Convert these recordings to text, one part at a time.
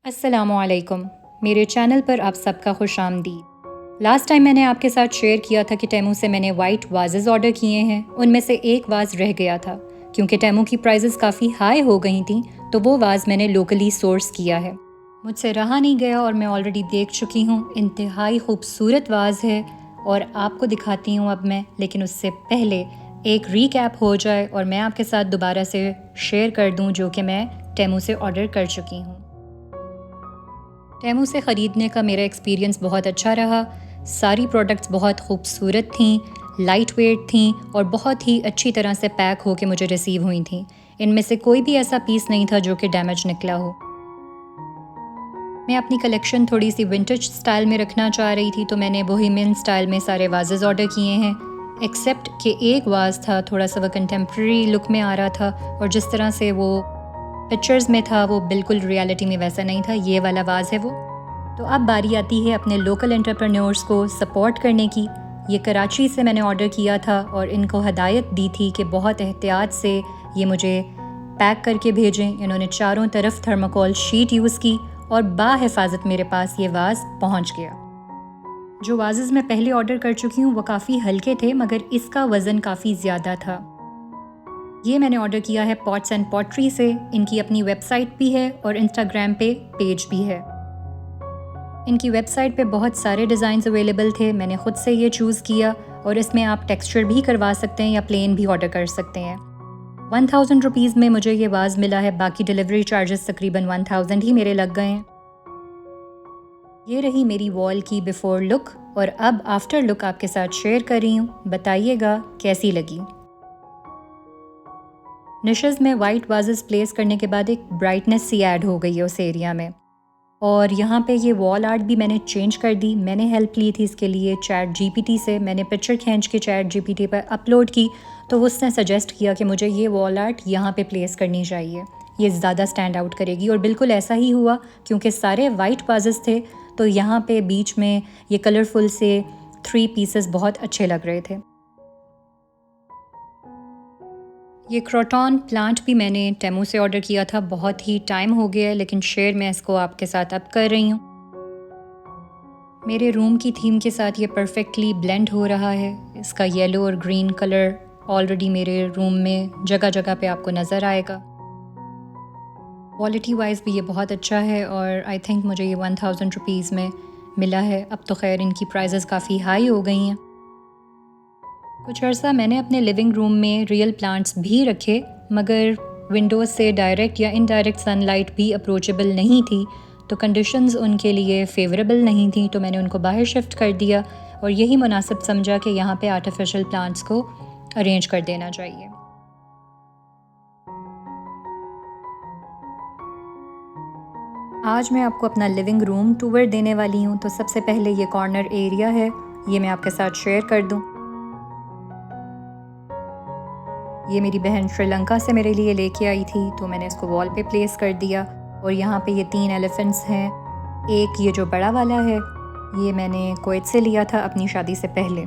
अस्सलामुअलैकुम। मेरे चैनल पर आप सबका खुश आमदीद। लास्ट टाइम मैंने आपके साथ शेयर किया था कि टेमू से मैंने वाइट वाजेस ऑर्डर किए हैं। उनमें से एक वाज रह गया था क्योंकि टेमू की प्राइजेस काफ़ी हाई हो गई थी, तो वो वाज मैंने लोकली सोर्स किया है। मुझसे रहा नहीं गया और मैं ऑलरेडी देख चुकी हूँ। इंतहाई खूबसूरत वाज है और आपको दिखाती हूँ अब मैं, लेकिन उससे पहले एक रीकैप हो जाए और मैं आपके साथ दोबारा से शेयर कर दूँ जो कि मैं टेमू से ऑर्डर कर चुकी हूँ। टेमू से ख़रीदने का मेरा एक्सपीरियंस बहुत अच्छा रहा। सारी प्रोडक्ट्स बहुत खूबसूरत थीं, लाइट वेट थीं और बहुत ही अच्छी तरह से पैक होकर मुझे रिसीव हुई थीं। इनमें से कोई भी ऐसा पीस नहीं था जो कि डैमेज निकला हो। मैं अपनी कलेक्शन थोड़ी सी विंटेज स्टाइल में रखना चाह रही थी, तो मैंने बोहेमियन स्टाइल में सारे वाजेस ऑर्डर किए हैं, एक्सेप्ट कि एक वाज था थोड़ा सा वह कंटेम्प्रेरी लुक में आ रहा था और जिस तरह से वो पिक्चर्स में था वो बिल्कुल रियलिटी में वैसा नहीं था। ये वाला वाज है वो। तो अब बारी आती है अपने लोकल एंटरप्रेन्योर्स को सपोर्ट करने की। ये कराची से मैंने ऑर्डर किया था और इनको हदायत दी थी कि बहुत एहतियात से ये मुझे पैक करके भेजें। इन्होंने चारों तरफ थर्माकोल शीट यूज़ की और बाहिफाजत मेरे पास ये वाज पहुंच गया। जो वाजेस मैं पहले ऑर्डर कर चुकी हूँ वो काफ़ी हल्के थे, मगर इसका वज़न काफ़ी ज़्यादा था। ये मैंने ऑर्डर किया है पॉट्स एंड पॉटरी से। इनकी अपनी वेबसाइट भी है और इंस्टाग्राम पे पेज भी है। इनकी वेबसाइट पे बहुत सारे डिज़ाइंस अवेलेबल थे, मैंने ख़ुद से ये चूज़ किया और इसमें आप टेक्सचर भी करवा सकते हैं या प्लेन भी ऑर्डर कर सकते हैं। 1000 रुपीज़ में मुझे ये वाज मिला है, बाकी डिलीवरी चार्जेस तकरीबन 1000 ही मेरे लग गए हैं। ये रही मेरी वॉल की बिफ़ोर लुक और अब आफ्टर लुक आपके साथ शेयर कर रही हूँ। बताइएगा कैसी लगी। निशेज़ में वाइट वाजेस प्लेस करने के बाद एक ब्राइटनेस सी ऐड हो गई है उस एरिया में। और यहाँ पे ये वॉल आर्ट भी मैंने चेंज कर दी। मैंने हेल्प ली थी इसके लिए चैट जीपीटी से। मैंने पिक्चर खींच के चैट जीपीटी पर अपलोड की तो उसने सजेस्ट किया कि मुझे ये वॉल आर्ट यहाँ पे प्लेस करनी चाहिए, ये ज़्यादा स्टैंड आउट करेगी। और बिल्कुल ऐसा ही हुआ क्योंकि सारे वाइट वाजेस थे, तो यहाँ पे बीच में ये कलरफुल से 3 पीसेस बहुत अच्छे लग रहे थे। ये क्रोटॉन प्लांट भी मैंने टेमू से ऑर्डर किया था, बहुत ही टाइम हो गया है, लेकिन शेयर मैं इसको आपके साथ अब कर रही हूँ। मेरे रूम की थीम के साथ ये परफेक्टली ब्लेंड हो रहा है। इसका येलो और ग्रीन कलर ऑलरेडी मेरे रूम में जगह जगह पे आपको नज़र आएगा। क्वालिटी वाइज भी ये बहुत अच्छा है और आई थिंक मुझे ये 1000 रुपीज़ में मिला है। अब तो खैर इनकी प्राइजेस काफ़ी हाई हो गई हैं। कुछ अर्सा मैंने अपने लिविंग रूम में रियल प्लांट्स भी रखे, मगर विंडोज़ से डायरेक्ट या इनडायरेक्ट सनलाइट भी अप्रोचेबल नहीं थी, तो कंडीशंस उनके लिए फ़ेवरेबल नहीं थी, तो मैंने उनको बाहर शिफ्ट कर दिया और यही मुनासिब समझा कि यहाँ पे आर्टिफिशियल प्लांट्स को अरेंज कर देना चाहिए। आज मैं आपको अपना लिविंग रूम टूर देने वाली हूँ। तो सबसे पहले ये कॉर्नर एरिया है, ये मैं आपके साथ शेयर कर दूँ। ये मेरी बहन श्रीलंका से मेरे लिए लेके आई थी, तो मैंने इसको वॉल पे प्लेस कर दिया। और यहाँ पे ये 3 एलिफेंट्स हैं। एक ये जो बड़ा वाला है ये मैंने कुवैत से लिया था अपनी शादी से पहले,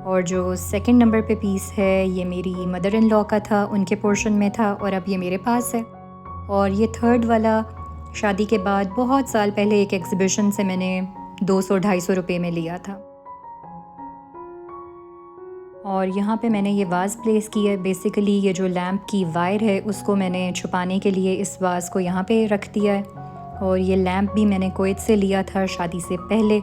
और जो सेकंड नंबर पे पीस है ये मेरी मदर इन लॉ का था, उनके पोर्शन में था और अब ये मेरे पास है। और ये थर्ड वाला शादी के बाद बहुत साल पहले एक एग्ज़िबिशन से मैंने 200-250 रुपये में लिया था। और यहाँ पे मैंने ये वाज़ प्लेस की है। बेसिकली ये जो लैंप की वायर है उसको मैंने छुपाने के लिए इस वाज़ को यहाँ पे रख दिया है। और ये लैंप भी मैंने कुवैत से लिया था शादी से पहले।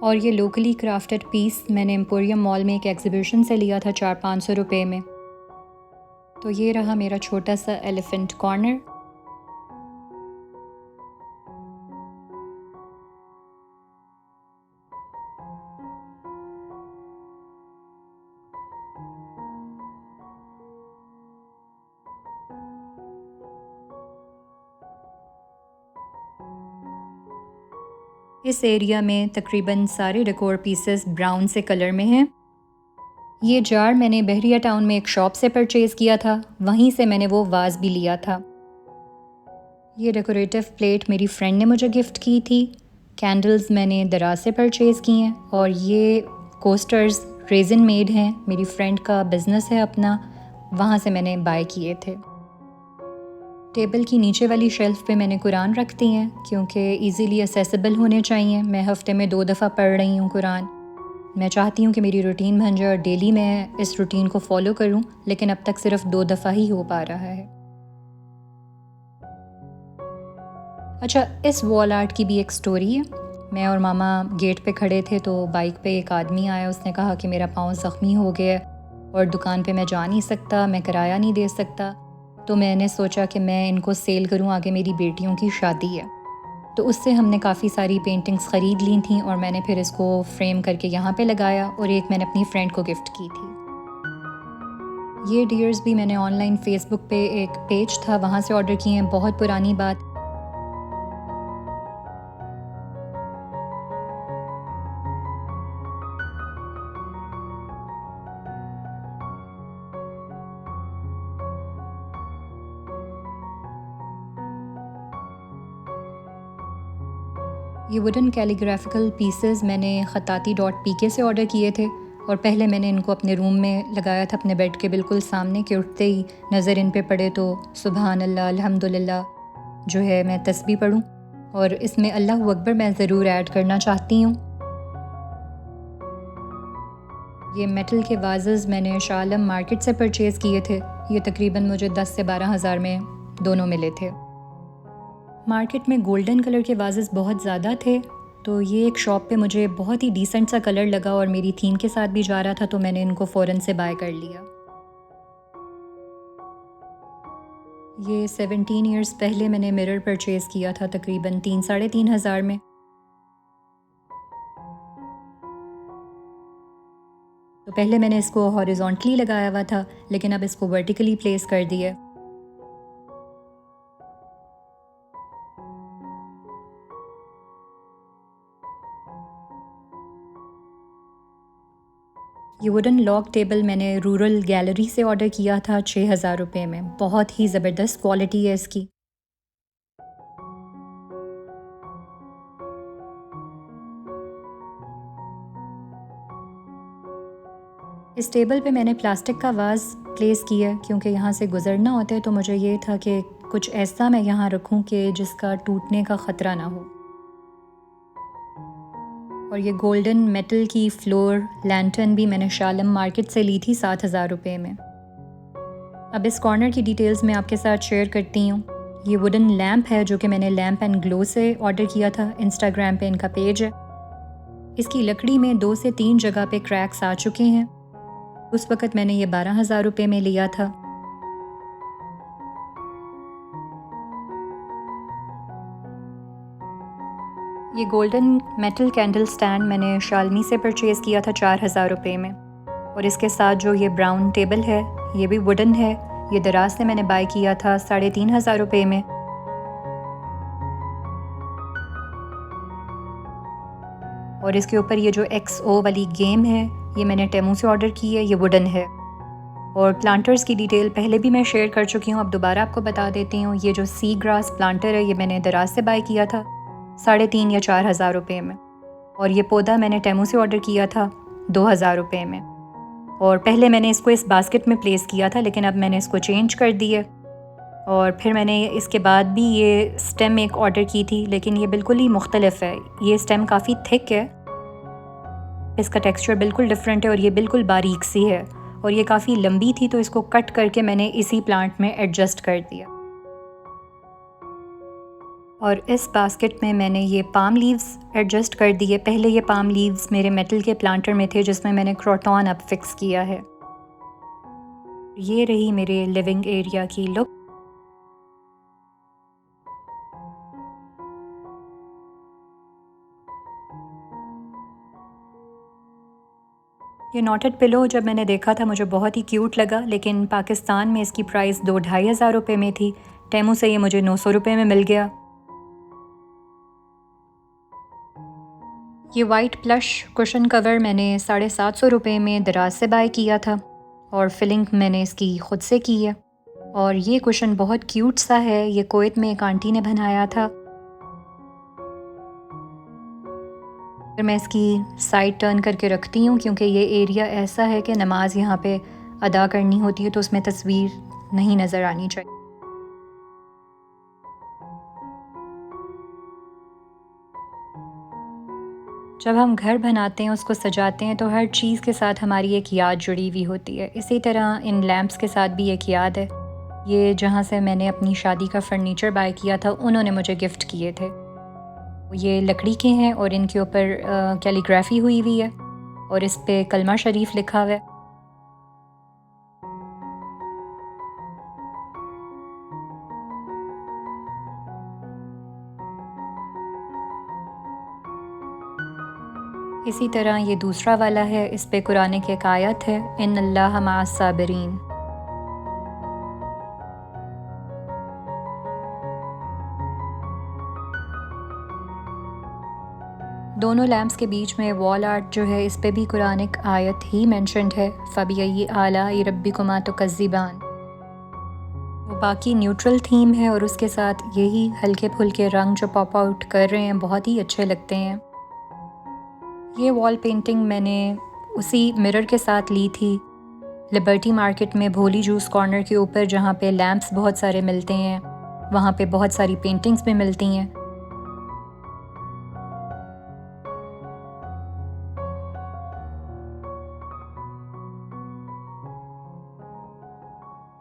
और ये लोकली क्राफ्टेड पीस मैंने एम्पोरियम मॉल में एक एग्ज़िबिशन से लिया था 400-500 रुपये में। तो ये रहा मेरा छोटा सा एलिफेंट कॉर्नर। इस एरिया में तकरीबन सारे डेकोर पीसेस ब्राउन से कलर में हैं। ये जार मैंने बहरिया टाउन में एक शॉप से परचेज़ किया था, वहीं से मैंने वो वाज़ भी लिया था। ये डेकोरेटिव प्लेट मेरी फ्रेंड ने मुझे गिफ्ट की थी कैंडल्स मैंने दराज से परचेज़ की हैं और ये कोस्टर्स रेजिन मेड हैं, मेरी फ्रेंड का बिज़नेस है अपना, वहाँ से मैंने बाय किए थे। टेबल की नीचे वाली शेल्फ़ पे मैंने कुरान रख दी हैं क्योंकि इजीली असेसिबल होने चाहिए। मैं हफ़्ते में 2 दफ़ा पढ़ रही हूँ कुरान। मैं चाहती हूँ कि मेरी रूटीन बन जाए और डेली मैं इस रूटीन को फॉलो करूँ, लेकिन अब तक सिर्फ 2 दफ़ा ही हो पा रहा है। अच्छा, इस वॉल आर्ट की भी एक स्टोरी है। मैं और मामा गेट पे खड़े थे तो बाइक पे एक आदमी आया। उसने कहा कि मेरा पाँव ज़ख्मी हो गया और दुकान पे मैं जा नहीं सकता, मैं किराया नहीं दे सकता। तो मैंने सोचा कि मैं इनको सेल करूँ, आगे मेरी बेटियों की शादी है। तो उससे हमने काफ़ी सारी पेंटिंग्स ख़रीद ली थी और मैंने फिर इसको फ्रेम करके यहाँ पे लगाया और एक मैंने अपनी फ्रेंड को गिफ्ट की थी। ये डियर्स भी मैंने ऑनलाइन फ़ेसबुक पे एक पेज था, वहाँ से ऑर्डर किए हैं। बहुत पुरानी बात। ये वुडन कैलीग्राफिकल पीसेस मैंने ख़ताती.pk से ऑर्डर किए थे और पहले मैंने इनको अपने रूम में लगाया था, अपने बेड के बिल्कुल सामने, कि उठते ही नज़र इन पे पड़े तो सुबहान अल्लाह, अल्हम्दुलिल्लाह जो है मैं तस्बीह पढ़ूँ। और इसमें अल्लाहु अकबर मैं ज़रूर ऐड करना चाहती हूँ। ये मेटल के वाज़ेस मैंने शाह आलम मार्केट से परचेज़ किए थे। ये तकरीबन मुझे 10 से 12 हज़ार में दोनों मिले थे। मार्केट में गोल्डन कलर के वाजेस बहुत ज़्यादा थे, तो ये एक शॉप पे मुझे बहुत ही डिसेंट सा कलर लगा और मेरी थीम के साथ भी जा रहा था, तो मैंने इनको फ़ौरन से बाय कर लिया। ये 17 इयर्स पहले मैंने मिरर परचेज़ किया था, तकरीबन 3-3.5 हज़ार में। तो पहले मैंने इसको हॉरिजॉन्टली लगाया हुआ था, लेकिन अब इसको वर्टिकली प्लेस कर दिया। ये वुडन लॉग टेबल मैंने रूरल गैलरी से ऑर्डर किया था 6,000 रुपये में। बहुत ही ज़बरदस्त क्वालिटी है इसकी। इस टेबल पे मैंने प्लास्टिक का वाज़ प्लेस किया क्योंकि यहाँ से गुज़रना होता है, तो मुझे ये था कि कुछ ऐसा मैं यहाँ रखूँ कि जिसका टूटने का ख़तरा ना हो। और ये गोल्डन मेटल की फ्लोर लैंटर्न भी मैंने शाह आलम मार्केट से ली थी 7,000 रुपये में। अब इस कॉर्नर की डिटेल्स मैं आपके साथ शेयर करती हूँ। ये वुडन लैंप है जो कि मैंने लैंप एंड ग्लो से ऑर्डर किया था। इंस्टाग्राम पे इनका पेज है। इसकी लकड़ी में 2 से 3 जगह पे क्रैक्स आ चुके हैं। उस वक़्त मैंने ये 12,000 रुपये में लिया था। ये गोल्डन मेटल कैंडल स्टैंड मैंने शालमी से परचेज़ किया था 4,000 रुपये में। और इसके साथ जो ये ब्राउन टेबल है, ये भी वुडन है। ये दराज से मैंने बाय किया था 3,500 रुपये में। और इसके ऊपर ये जो XO वाली गेम है, ये मैंने टेमू से ऑर्डर की है। ये वुडन है। और प्लांटर्स की डिटेल पहले भी मैं शेयर कर चुकी हूँ, अब दोबारा आपको बता देती हूँ। ये जो सी ग्रास प्लांटर है, ये मैंने दराज से बाय किया था 3,500 या 4,000 रुपये में। और ये पौधा मैंने टेमू से ऑर्डर किया था 2,000 रुपये में। और पहले मैंने इसको इस बास्केट में प्लेस किया था, लेकिन अब मैंने इसको चेंज कर दिया। और फिर मैंने इसके बाद भी ये स्टेम एक ऑर्डर की थी, लेकिन ये बिल्कुल ही मुख्तलिफ है। ये स्टेम काफ़ी थिक है, इसका टेक्सचर बिल्कुल डिफरेंट है और ये बिल्कुल बारीक सी है। और ये काफ़ी लंबी थी, तो इसको कट करके मैंने इसी प्लांट में एडजस्ट कर दिया। और इस बास्केट में मैंने ये पाम लीव्स एडजस्ट कर दिए। पहले ये पाम लीव्स मेरे मेटल के प्लांटर में थे, जिसमें मैंने क्रोटॉन अब फिक्स किया है। ये रही मेरे लिविंग एरिया की लुक। ये नॉटेड पिलो जब मैंने देखा था मुझे बहुत ही क्यूट लगा, लेकिन पाकिस्तान में इसकी प्राइस 2-2.5 हज़ार रुपये में थी। टेमू से ये मुझे 900 रुपये में मिल गया। ये वाइट प्लश कुशन कवर मैंने 750 रुपये में दराज से बाय किया था और फिलिंग मैंने इसकी ख़ुद से की है। और ये कुशन बहुत क्यूट सा है। ये कुवैत में एक आंटी ने बनाया था। फिर मैं इसकी साइड टर्न करके रखती हूँ, क्योंकि ये एरिया ऐसा है कि नमाज यहाँ पे अदा करनी होती है, तो उसमें तस्वीर नहीं नज़र आनी चाहिए। जब हम घर बनाते हैं, उसको सजाते हैं, तो हर चीज़ के साथ हमारी एक याद जुड़ी हुई होती है। इसी तरह इन लैंप्स के साथ भी एक याद है। ये जहाँ से मैंने अपनी शादी का फ़र्नीचर बाय किया था, उन्होंने मुझे गिफ्ट किए थे। ये लकड़ी के हैं और इनके ऊपर कैलीग्राफी हुई हुई है और इस पे कलमा शरीफ लिखा हुआ है। इसी तरह ये दूसरा वाला है, इस पे कुरान की एक आयत है, इन्नल्लाह मअस साबिरीन। दोनों लैंप्स के बीच में वॉल आर्ट जो है, इस पे भी कुरानिक आयत ही मेंशन्ड है, फ़बिअय्यि आलाइ रब्बिकुमा तुकज़्ज़िबान। वो बाकी न्यूट्रल थीम है और उसके साथ यही हल्के फुल्के रंग जो पॉप आउट कर रहे हैं, बहुत ही अच्छे लगते हैं। ये वॉल पेंटिंग मैंने उसी मिरर के साथ ली थी लिबर्टी मार्केट में, भोली जूस कॉर्नर के ऊपर, जहाँ पे लैंप्स बहुत सारे मिलते हैं। वहाँ पे बहुत सारी पेंटिंग्स भी मिलती हैं।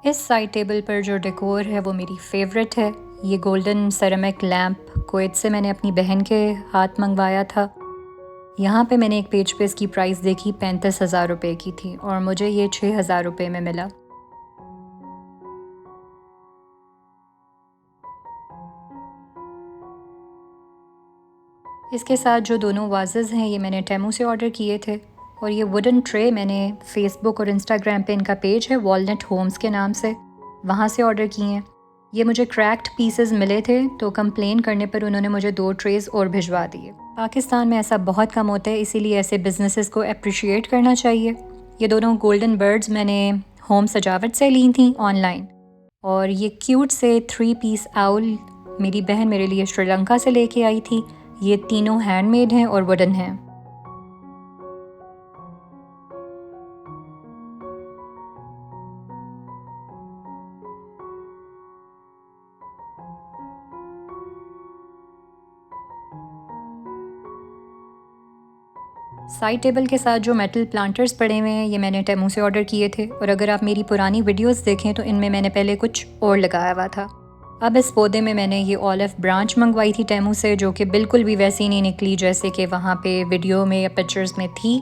इस साइड टेबल पर जो डेकोर है वो मेरी फेवरेट है। ये गोल्डन सेरेमिक लैम्प कुवैत से मैंने अपनी बहन के हाथ मंगवाया था। यहाँ पे मैंने एक पेज पे इसकी प्राइस देखी, 35,000 रुपये की थी और मुझे ये 6,000 रुपये में मिला। इसके साथ जो दोनों वाजेज़ हैं, ये मैंने टेमू से ऑर्डर किए थे और ये वुडन ट्रे मैंने फ़ेसबुक और इंस्टाग्राम पे, इनका पेज है वॉलनट होम्स के नाम से, वहाँ से ऑर्डर किए हैं। ये मुझे क्रैक्ड पीसेस मिले थे, तो कंप्लेन करने पर उन्होंने मुझे 2 ट्रेज़ और भिजवा दिए। पाकिस्तान में ऐसा बहुत कम होता है, इसीलिए ऐसे बिजनेसेस को अप्रिशिएट करना चाहिए। ये दोनों गोल्डन बर्ड्स मैंने होम सजावट से ली थी ऑनलाइन, और ये क्यूट से 3 पीस आउल मेरी बहन मेरे लिए श्रीलंका से लेके आई थी। ये तीनों हैंडमेड हैं और वुडन हैं। साइड टेबल के साथ जो मेटल प्लांटर्स पड़े हुए हैं, ये मैंने टेमू से ऑर्डर किए थे, और अगर आप मेरी पुरानी वीडियोस देखें तो इनमें मैंने पहले कुछ और लगाया हुआ था। अब इस पौधे में मैंने ये ऑलिव ब्रांच मंगवाई थी टेमू से, जो कि बिल्कुल भी वैसी नहीं निकली जैसे कि वहाँ पे वीडियो में या पिक्चर्स में थी।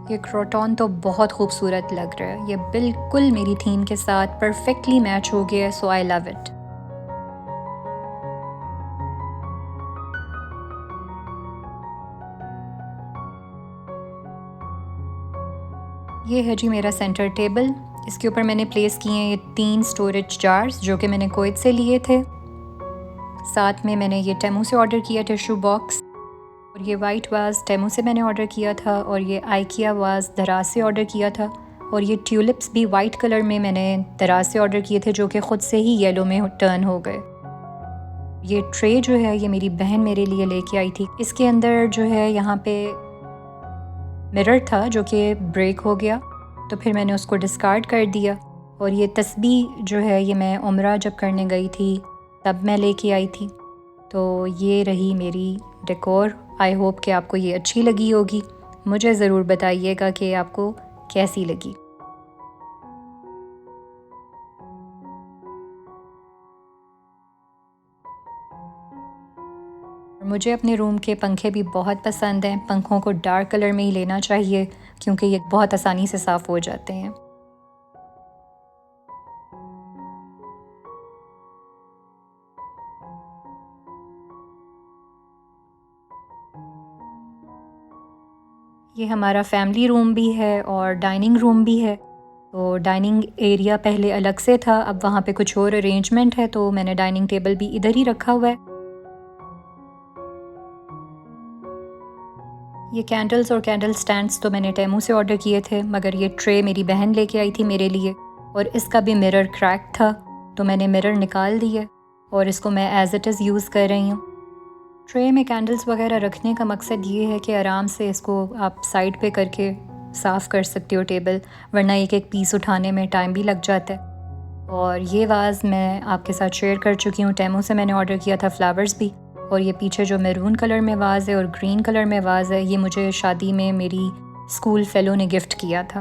ये क्रोटॉन तो बहुत खूबसूरत लग रहा है, ये बिल्कुल मेरी थीम के साथ परफेक्टली मैच हो गया है, सो आई लव इट। ये है जी मेरा सेंटर टेबल। इसके ऊपर मैंने प्लेस किए हैं ये 3 स्टोरेज जार्स, जो कि मैंने कुवैत से लिए थे। साथ में मैंने ये टेमू से ऑर्डर किया टिश्यू बॉक्स, और ये वाइट वाज टेमू से मैंने ऑर्डर किया था, और ये आइकिया वाज दराज से ऑर्डर किया था, और ये ट्यूलिप्स भी वाइट कलर में मैंने दराज से ऑर्डर किए थे, जो कि ख़ुद से ही येलो में टर्न हो गए। ये ट्रे जो है, ये मेरी बहन मेरे लिए लेके आई थी। इसके अंदर जो है यहाँ पे मिरर था जो कि ब्रेक हो गया, तो फिर मैंने उसको डिस्कार्ड कर दिया। और ये तस्बीह जो है, ये मैं उम्रा जब करने गई थी तब मैं लेके आई थी। तो ये रही मेरी डेकोर। आई होप कि आपको ये अच्छी लगी होगी। मुझे ज़रूर बताइएगा कि आपको कैसी लगी। मुझे अपने रूम के पंखे भी बहुत पसंद हैं। पंखों को डार्क कलर में ही लेना चाहिए, क्योंकि ये बहुत आसानी से साफ़ हो जाते हैं। ये हमारा फैमिली रूम भी है और डाइनिंग रूम भी है। तो डाइनिंग एरिया पहले अलग से था, अब वहाँ पे कुछ और अरेंजमेंट है, तो मैंने डाइनिंग टेबल भी इधर ही रखा हुआ है। ये कैंडल्स और कैंडल स्टैंड्स तो मैंने टेमू से ऑर्डर किए थे, मगर ये ट्रे मेरी बहन लेके आई थी मेरे लिए और इसका भी मिरर क्रैक था, तो मैंने मिरर निकाल दिए और इसको मैं एज़ इट इज़ यूज़ कर रही हूँ। ट्रे में कैंडल्स वगैरह रखने का मकसद ये है कि आराम से इसको आप साइड पे करके साफ़ कर सकते हो टेबल, वरना एक एक पीस उठाने में टाइम भी लग जाता है। और ये वाज़ मैं आपके साथ शेयर कर चुकी हूँ, टेमू से मैंने ऑर्डर किया था फ्लावर्स भी। और ये पीछे जो मैरून कलर में वाज़ है और ग्रीन कलर में वाज़ है, ये मुझे शादी में मेरी स्कूल फेलो ने गिफ्ट किया था।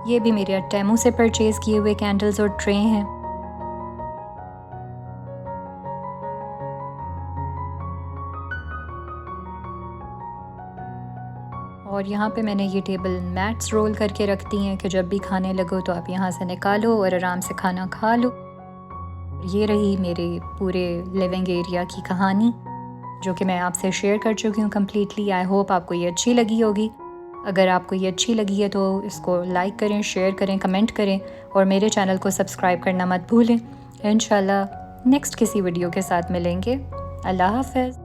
ये भी मेरे टेमू से परचेज़ किए हुए कैंडल्स और ट्रे हैं। और यहाँ पे मैंने ये टेबल मैट्स रोल करके रख दी हैं कि जब भी खाने लगो तो आप यहाँ से निकालो और आराम से खाना खा लो। ये रही मेरे पूरे लिविंग एरिया की कहानी, जो कि मैं आपसे शेयर कर चुकी हूँ कम्प्लीटली। आई होप आपको ये अच्छी लगी होगी। अगर आपको ये अच्छी लगी है तो इसको लाइक करें, शेयर करें, कमेंट करें और मेरे चैनल को सब्सक्राइब करना मत भूलें। इंशाल्लाह नेक्स्ट किसी वीडियो के साथ मिलेंगे। अल्लाह हाफ़िज़।